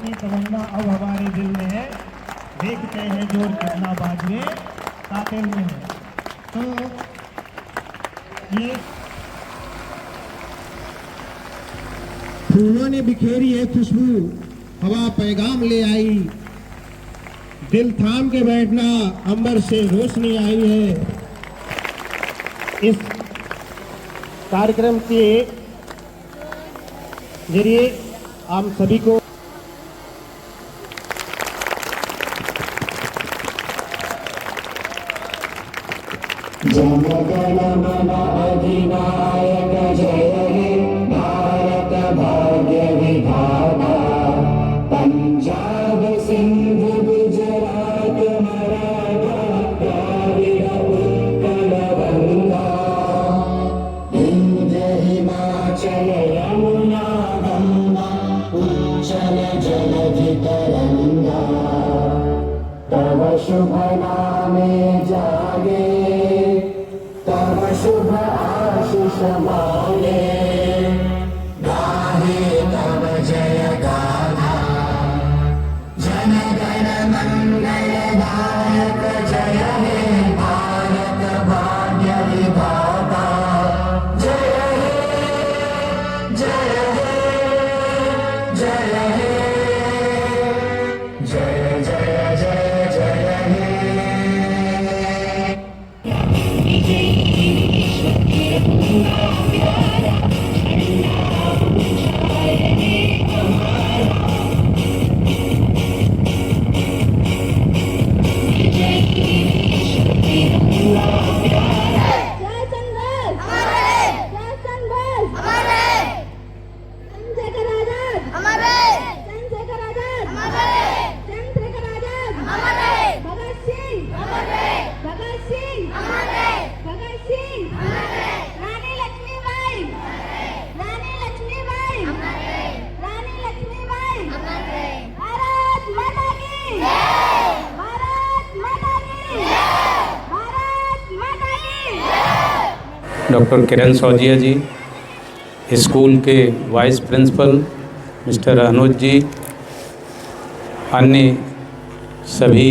की तमन्ना अब हमारे दिल में है, देखते हैं जोर कितना बाजुए कातिल में है। तो ये फूलों ने बिखेरी है खुशबू, हवा पैगाम ले आई, दिल थाम के बैठना, अंबर से रोशनी आई है। इस कार्यक्रम के जरिए हम सभी को जन गण मन अधिनायक जय हे भारत भाग्य विधाता, पंजाब सिंध गुजरात मराठा द्राविड़ उत्कल गंगा, विंध्य हिमाचल यमुना गंगा, उच्चल जलधि तरंगा, तव शुभ नामे जागे, तव शुभ आशीष मांगे, गाहे तव जय गाथा, जन गण मंगल दायक जय हे भारत भाग्य विधाता, जय हे जय हे जय हे जय जय जय जय हे। डॉक्टर किरण सौजिया जी, स्कूल के वाइस प्रिंसिपल मिस्टर अनुज जी, अन्य सभी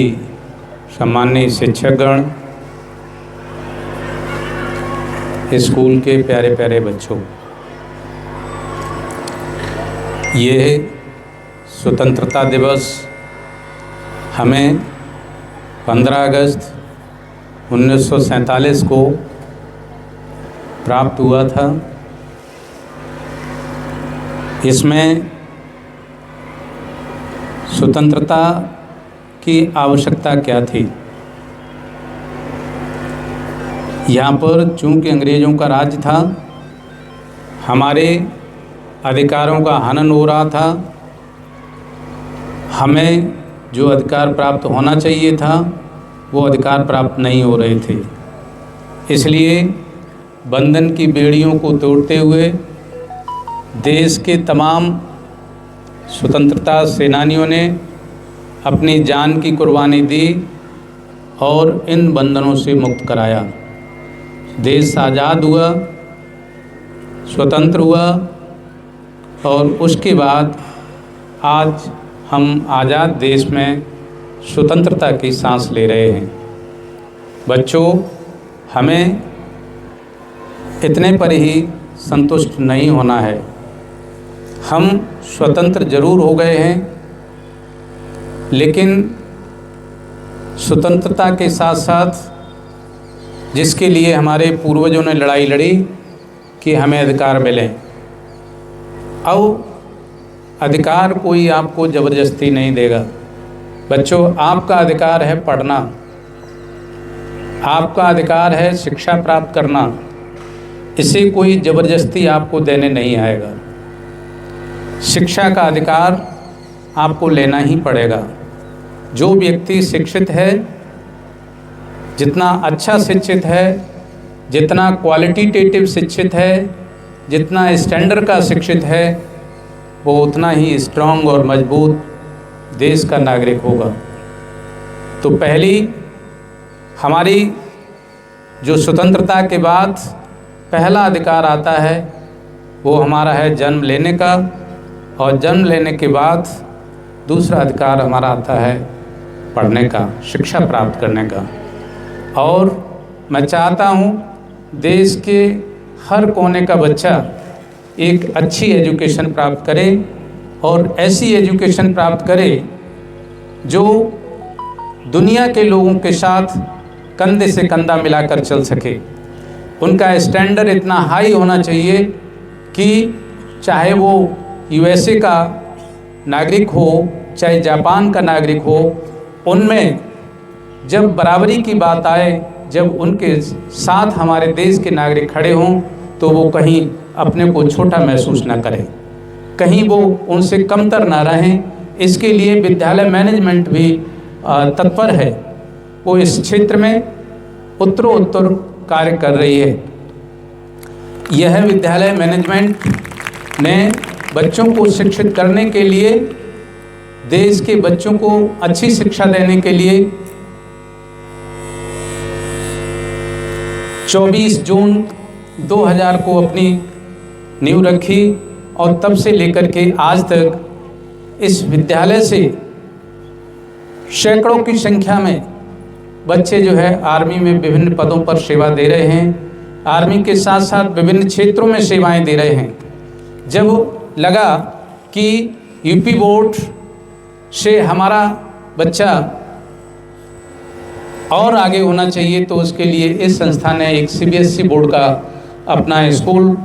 सम्माननीय शिक्षकगण, स्कूल के प्यारे प्यारे बच्चों, ये स्वतंत्रता दिवस हमें 15 अगस्त 1947 को प्राप्त हुआ था। इसमें स्वतंत्रता की आवश्यकता क्या थी? यहाँ पर चूंकि अंग्रेज़ों का राज्य था, हमारे अधिकारों का हनन हो रहा था, हमें जो अधिकार प्राप्त होना चाहिए था वो अधिकार प्राप्त नहीं हो रहे थे। इसलिए बंधन की बेड़ियों को तोड़ते हुए देश के तमाम स्वतंत्रता सेनानियों ने अपनी जान की कुर्बानी दी और इन बंधनों से मुक्त कराया। देश आज़ाद हुआ, स्वतंत्र हुआ और उसके बाद आज हम आज़ाद देश में स्वतंत्रता की सांस ले रहे हैं। बच्चों, हमें इतने पर ही संतुष्ट नहीं होना है। हम स्वतंत्र जरूर हो गए हैं, लेकिन स्वतंत्रता के साथ साथ जिसके लिए हमारे पूर्वजों ने लड़ाई लड़ी कि हमें अधिकार मिलें, अब अधिकार कोई आपको ज़बरदस्ती नहीं देगा। बच्चों, आपका अधिकार है पढ़ना, आपका अधिकार है शिक्षा प्राप्त करना। इसे कोई ज़बरदस्ती आपको देने नहीं आएगा। शिक्षा का अधिकार आपको लेना ही पड़ेगा। जो व्यक्ति शिक्षित है, जितना अच्छा शिक्षित है, जितना क्वालिटेटिव शिक्षित है, जितना स्टैंडर्ड का शिक्षित है, वो उतना ही स्ट्रांग और मजबूत देश का नागरिक होगा। तो पहली हमारी जो स्वतंत्रता के बाद पहला अधिकार आता है वो हमारा है जन्म लेने का, और जन्म लेने के बाद दूसरा अधिकार हमारा आता है पढ़ने का, शिक्षा प्राप्त करने का। और मैं चाहता हूँ देश के हर कोने का बच्चा एक अच्छी एजुकेशन प्राप्त करे और ऐसी एजुकेशन प्राप्त करे जो दुनिया के लोगों के साथ कंधे से कंधा मिलाकर चल सके। उनका स्टैंडर्ड इतना हाई होना चाहिए कि चाहे वो यूएसए का नागरिक हो, चाहे जापान का नागरिक हो, उनमें जब बराबरी की बात आए, जब उनके साथ हमारे देश के नागरिक खड़े हों, तो वो कहीं अपने को छोटा महसूस ना करें, कहीं वो उनसे कमतर ना रहें। इसके लिए विद्यालय मैनेजमेंट भी तत्पर है, वो इस क्षेत्र में उत्तरोत्तर कार्य कर रही है। यह विद्यालय मैनेजमेंट ने बच्चों को शिक्षित करने के लिए, देश के बच्चों को अच्छी शिक्षा देने के लिए 24 जून 2000 को अपनी नींव रखी और तब से लेकर के आज तक इस विद्यालय से सैकड़ों की संख्या में बच्चे जो है आर्मी में विभिन्न पदों पर सेवा दे रहे हैं, आर्मी के साथ साथ विभिन्न क्षेत्रों में सेवाएं दे रहे हैं। जब लगा कि यूपी बोर्ड से हमारा बच्चा और आगे होना चाहिए, तो उसके लिए इस संस्था ने एक सीबीएसई बोर्ड का अपना स्कूल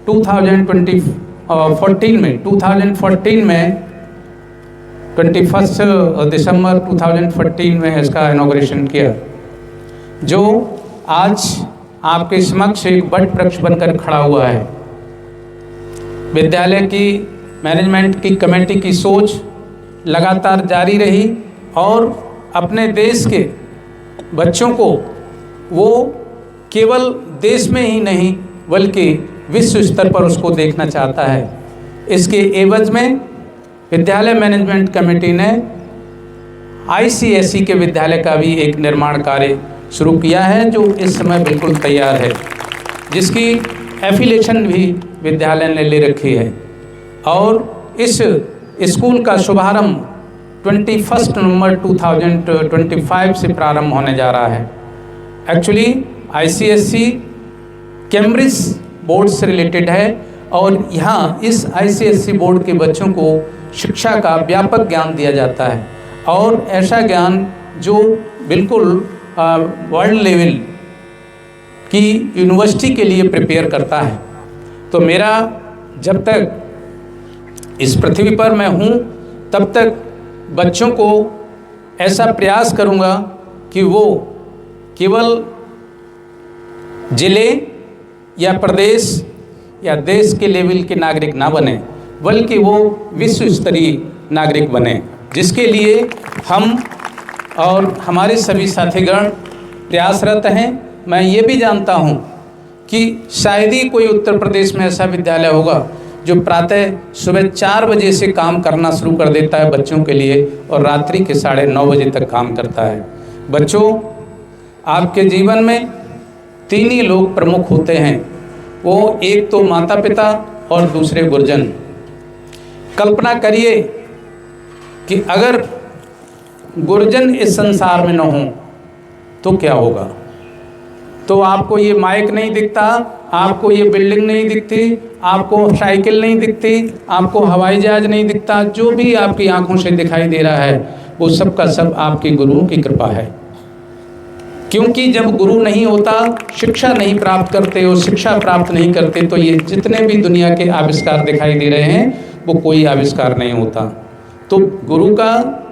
2014 में 21 दिसंबर 2014 में इसका इनॉग्रेशन किया, जो आज आपके समक्ष एक बट वृक्ष बनकर खड़ा हुआ है। विद्यालय की मैनेजमेंट की कमेटी की सोच लगातार जारी रही और अपने देश के बच्चों को वो केवल देश में ही नहीं बल्कि विश्व स्तर पर उसको देखना चाहता है। इसके एवज में विद्यालय मैनेजमेंट कमेटी ने आईसीएसई के विद्यालय का भी एक निर्माण कार्य शुरू किया है, जो इस समय बिल्कुल तैयार है, जिसकी एफिलिएशन भी विद्यालय ने ले रखी है। और इस स्कूल का शुभारंभ 21 नवंबर 2025 से प्रारंभ होने जा रहा है। एक्चुअली आईसीएसई कैम्ब्रिज बोर्ड से रिलेटेड है और यहाँ इस आईसीएसई बोर्ड के बच्चों को शिक्षा का व्यापक ज्ञान दिया जाता है और ऐसा ज्ञान जो बिल्कुल वर्ल्ड लेवल की यूनिवर्सिटी के लिए प्रिपेयर करता है। तो मेरा जब तक इस पृथ्वी पर मैं हूँ तब तक बच्चों को ऐसा प्रयास करूँगा कि वो केवल जिले या प्रदेश या देश के लेवल के नागरिक ना बने, बल्कि वो विश्व स्तरीय नागरिक बने, जिसके लिए हम और हमारे सभी साथीगण प्रयासरत हैं। मैं ये भी जानता हूँ कि शायद ही कोई उत्तर प्रदेश में ऐसा विद्यालय होगा जो प्रातः सुबह 4 बजे से काम करना शुरू कर देता है बच्चों के लिए और रात्रि के 9:30 बजे तक काम करता है। बच्चों, आपके जीवन में 3 ही लोग प्रमुख होते हैं, वो एक तो माता पिता और दूसरे गुरुजन। कल्पना करिए कि अगर गुरुजन इस संसार में न हो तो क्या होगा। तो आपको ये माइक नहीं दिखता, आपको ये बिल्डिंग नहीं दिखती, आपको साइकिल नहीं दिखती, आपको हवाई जहाज नहीं दिखता, जो भी आपकी आंखों से दिखाई दे रहा है वो सब का सब आपके गुरुओं की कृपा है। क्योंकि जब गुरु नहीं होता, शिक्षा नहीं प्राप्त करते और शिक्षा प्राप्त नहीं करते तो ये जितने भी दुनिया के आविष्कार दिखाई दे रहे हैं वो कोई आविष्कार नहीं होता। तो गुरु का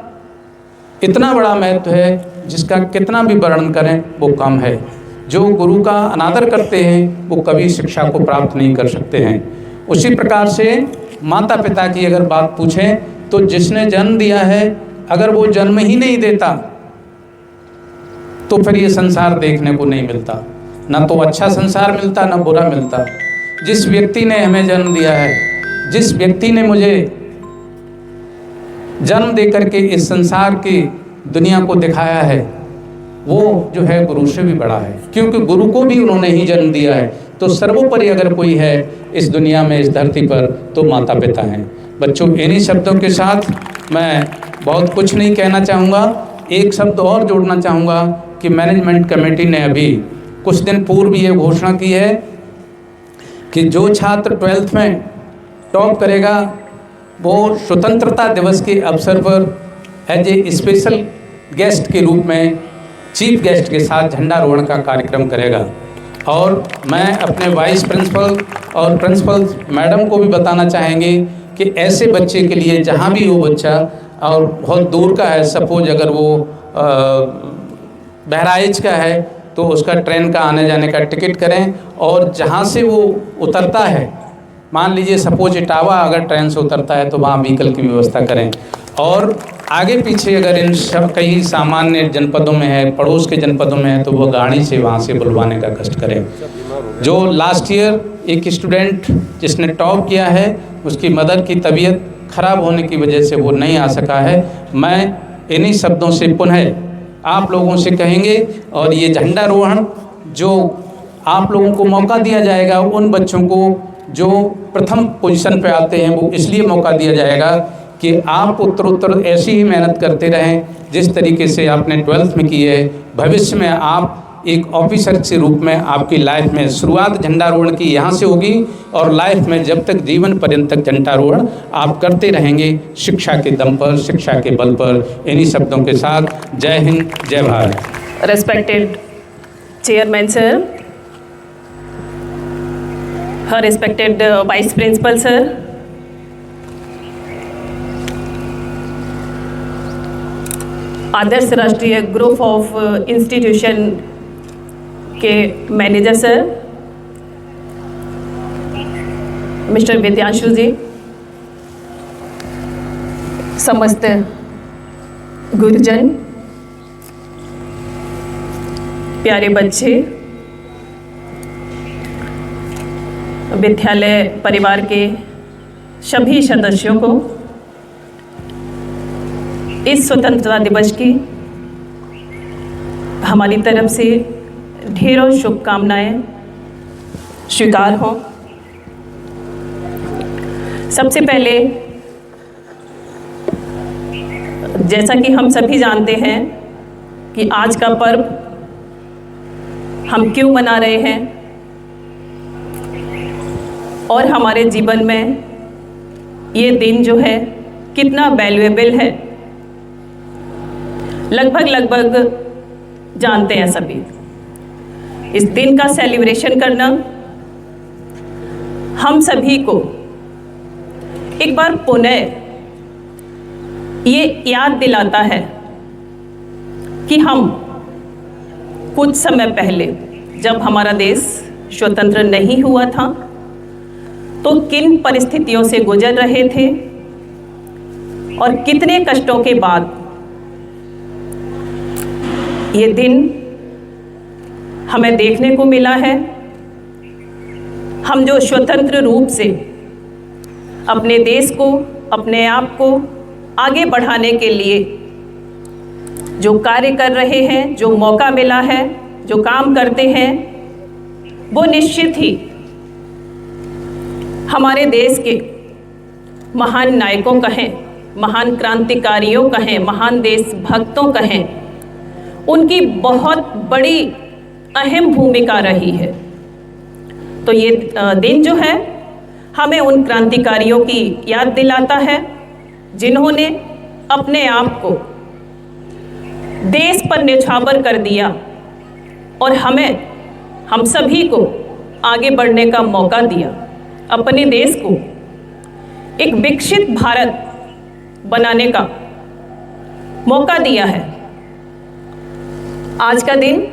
इतना बड़ा महत्व है जिसका कितना भी वर्णन करें वो कम है। जो गुरु का अनादर करते हैं वो कभी शिक्षा को प्राप्त नहीं कर सकते हैं। उसी प्रकार से माता पिता की अगर बात पूछें तो जिसने जन्म दिया है, अगर वो जन्म ही नहीं देता तो फिर ये संसार देखने को नहीं मिलता, ना तो अच्छा संसार मिलता ना बुरा मिलता। जिस व्यक्ति ने हमें जन्म दिया है, जिस व्यक्ति ने मुझे जन्म दे करके इस संसार की दुनिया को दिखाया है, वो जो है गुरु से भी बड़ा है, क्योंकि गुरु को भी उन्होंने ही जन्म दिया है। तो सर्वोपरि अगर कोई है इस दुनिया में, इस धरती पर, तो माता पिता हैं। बच्चों, इन्हीं शब्दों के साथ मैं बहुत कुछ नहीं कहना चाहूँगा। एक शब्द और जोड़ना चाहूँगा कि मैनेजमेंट कमेटी ने अभी कुछ दिन पूर्व ये घोषणा की है कि जो छात्र 12th में टॉप करेगा वो स्वतंत्रता दिवस के अवसर पर एज ए स्पेशल गेस्ट के रूप में चीफ गेस्ट के साथ झंडारोहण का कार्यक्रम करेगा। और मैं अपने वाइस प्रिंसिपल और प्रिंसिपल मैडम को भी बताना चाहेंगे कि ऐसे बच्चे के लिए जहाँ भी वो बच्चा और बहुत दूर का है, सपोज अगर वो बहराइच का है तो उसका ट्रेन का आने जाने का टिकट करें, और जहाँ से वो उतरता है, मान लीजिए सपोज इटावा अगर ट्रेन से उतरता है तो वहाँ व्हीकल की व्यवस्था करें। और आगे पीछे अगर इन सब कई सामान्य जनपदों में है, पड़ोस के जनपदों में है, तो वो गाड़ी से वहाँ से बुलवाने का कष्ट करें। जो लास्ट ईयर एक स्टूडेंट जिसने टॉप किया है, उसकी मदर की तबीयत खराब होने की वजह से वो नहीं आ सका है। मैं इन्हीं शब्दों से पुनः आप लोगों से कहेंगे, और ये झंडारोहण जो आप लोगों को मौका दिया जाएगा, उन बच्चों को जो प्रथम पोजीशन पे आते हैं वो इसलिए मौका दिया जाएगा कि आप उत्तरोत्तर ऐसी ही मेहनत करते रहें जिस तरीके से आपने 12th में की है। भविष्य में आप एक ऑफिसर के रूप में आपकी लाइफ में शुरुआत झंडारोहण की यहाँ से होगी, और लाइफ में जब तक जीवन पर्यंत तक झंडारोहण आप करते रहेंगे, शिक्षा के दम पर, शिक्षा के बल पर। इन्हीं शब्दों के साथ जय हिंद, जय Bharat. Respected Chairman Sir, her respected Vice Principal Sir, आदर्श राष्ट्रीय ग्रुप ऑफ इंस्टीट्यूशन के मैनेजर सर, मिस्टर विद्यांशु जी, समस्त गुरुजन, प्यारे बच्चे, विद्यालय परिवार के सभी सदस्यों को इस स्वतंत्रता दिवस की हमारी तरफ से ढेरों शुभकामनाएं स्वीकार हों। सबसे पहले जैसा कि हम सभी जानते हैं कि आज का पर्व हम क्यों मना रहे हैं और हमारे जीवन में ये दिन जो है कितना वैल्यूएबल है, लगभग जानते हैं सभी। इस दिन का सेलिब्रेशन करना हम सभी को एक बार पुनः ये याद दिलाता है कि हम कुछ समय पहले जब हमारा देश स्वतंत्र नहीं हुआ था तो किन परिस्थितियों से गुजर रहे थे और कितने कष्टों के बाद ये दिन हमें देखने को मिला है। हम जो स्वतंत्र रूप से अपने देश को, अपने आप को आगे बढ़ाने के लिए जो कार्य कर रहे हैं, जो मौका मिला है, जो काम करते हैं, वो निश्चित ही हमारे देश के महान नायकों कहें, महान क्रांतिकारियों कहें, महान देशभक्तों कहें, उनकी बहुत बड़ी अहम भूमिका रही है। तो ये दिन जो है हमें उन क्रांतिकारियों की याद दिलाता है जिन्होंने अपने आप को देश पर न्यौछावर कर दिया और हम सभी को आगे बढ़ने का मौका दिया, अपने देश को एक विकसित भारत बनाने का मौका दिया है। आज का दिन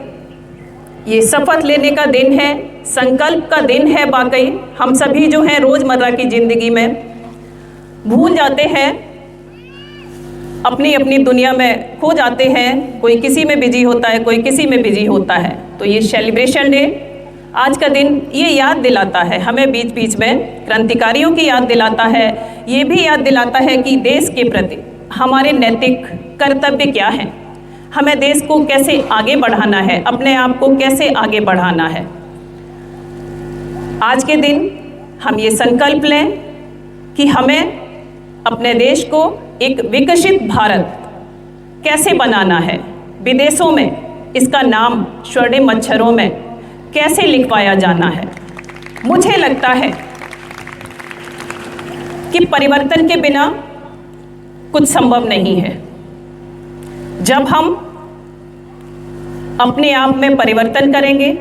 ये शपथ लेने का दिन है, संकल्प का दिन है। वाकई हम सभी जो हैं रोज़मर्रा की ज़िंदगी में भूल जाते हैं, अपनी अपनी दुनिया में खो जाते हैं। कोई किसी में बिजी होता है, कोई किसी में बिजी होता है। तो ये सेलिब्रेशन डे, आज का दिन ये याद दिलाता है हमें, बीच बीच में क्रांतिकारियों की याद दिलाता है। ये भी याद दिलाता है कि देश के प्रति हमारे नैतिक कर्तव्य क्या हैं, हमें देश को कैसे आगे बढ़ाना है, अपने आप को कैसे आगे बढ़ाना है। आज के दिन हम ये संकल्प लें कि हमें अपने देश को एक विकसित भारत कैसे बनाना है, विदेशों में इसका नाम स्वर्णिम अक्षरों में कैसे लिखवाया जाना है। मुझे लगता है कि परिवर्तन के बिना कुछ संभव नहीं है। जब हम अपने आप में परिवर्तन करेंगे,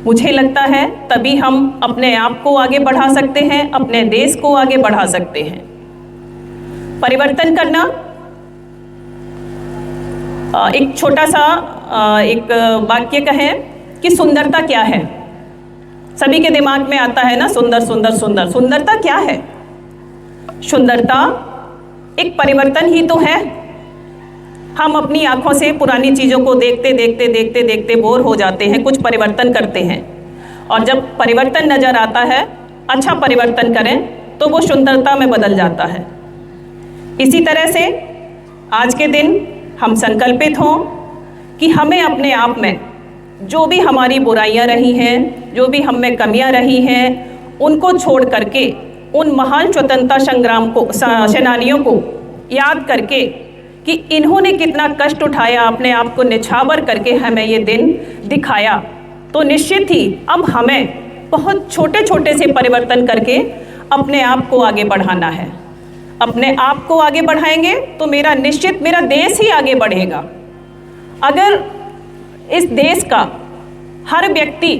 मुझे लगता है तभी हम अपने आप को आगे बढ़ा सकते हैं, अपने देश को आगे बढ़ा सकते हैं। परिवर्तन करना एक छोटा सा एक वाक्य कहें कि सुंदरता क्या है। सभी के दिमाग में आता है ना, सुंदर सुंदर सुंदर। सुंदरता क्या है? सुंदरता एक परिवर्तन ही तो है। हम अपनी आंखों से पुरानी चीज़ों को देखते देखते देखते देखते बोर हो जाते हैं, कुछ परिवर्तन करते हैं, और जब परिवर्तन नज़र आता है, अच्छा परिवर्तन करें तो वो सुंदरता में बदल जाता है। इसी तरह से आज के दिन हम संकल्पित हों कि हमें अपने आप में जो भी हमारी बुराइयां रही हैं, जो भी हम में कमियां रही हैं, उनको छोड़ करके उन महान स्वतंत्रता संग्राम को सेनानियों को याद करके कि इन्होंने कितना कष्ट उठाया, अपने आप को निछावर करके हमें ये दिन दिखाया, तो निश्चित ही अब हमें बहुत छोटे छोटे से परिवर्तन करके अपने आप को आगे बढ़ाना है। अपने आप को आगे बढ़ाएंगे तो मेरा देश ही आगे बढ़ेगा। अगर इस देश का हर व्यक्ति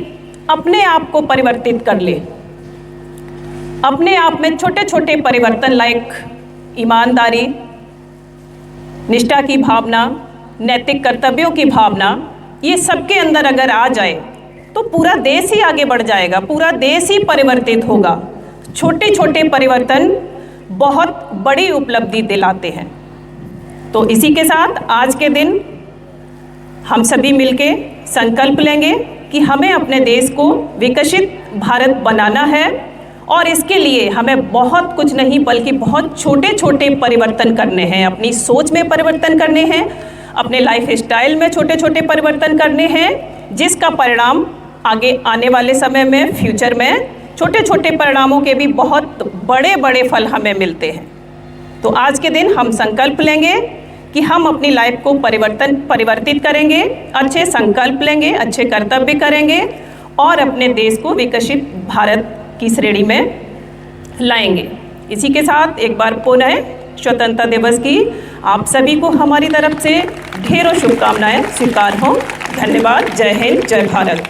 अपने आप को परिवर्तित कर ले, अपने आप में छोटे छोटे परिवर्तन लाइक ईमानदारी, निष्ठा की भावना, नैतिक कर्तव्यों की भावना, ये सबके अंदर अगर आ जाए तो पूरा देश ही आगे बढ़ जाएगा, पूरा देश ही परिवर्तित होगा। छोटे छोटे परिवर्तन बहुत बड़ी उपलब्धि दिलाते हैं। तो इसी के साथ आज के दिन हम सभी मिलके संकल्प लेंगे कि हमें अपने देश को विकसित भारत बनाना है, और इसके लिए हमें बहुत कुछ नहीं बल्कि बहुत छोटे छोटे परिवर्तन करने हैं। अपनी सोच में परिवर्तन करने हैं, अपने लाइफ स्टाइल में छोटे छोटे परिवर्तन करने हैं, जिसका परिणाम आगे आने वाले समय में, फ्यूचर में छोटे छोटे परिणामों के भी बहुत बड़े बड़े फल हमें मिलते हैं। तो आज के दिन हम संकल्प लेंगे कि हम अपनी लाइफ को परिवर्तित करेंगे, अच्छे संकल्प लेंगे, अच्छे कर्तव्य करेंगे और अपने देश को विकसित भारत की श्रेणी में लाएंगे। इसी के साथ एक बार पुनः स्वतंत्रता दिवस की आप सभी को हमारी तरफ से ढेरों शुभकामनाएं स्वीकार हों। धन्यवाद। जय हिंद, जय भारत।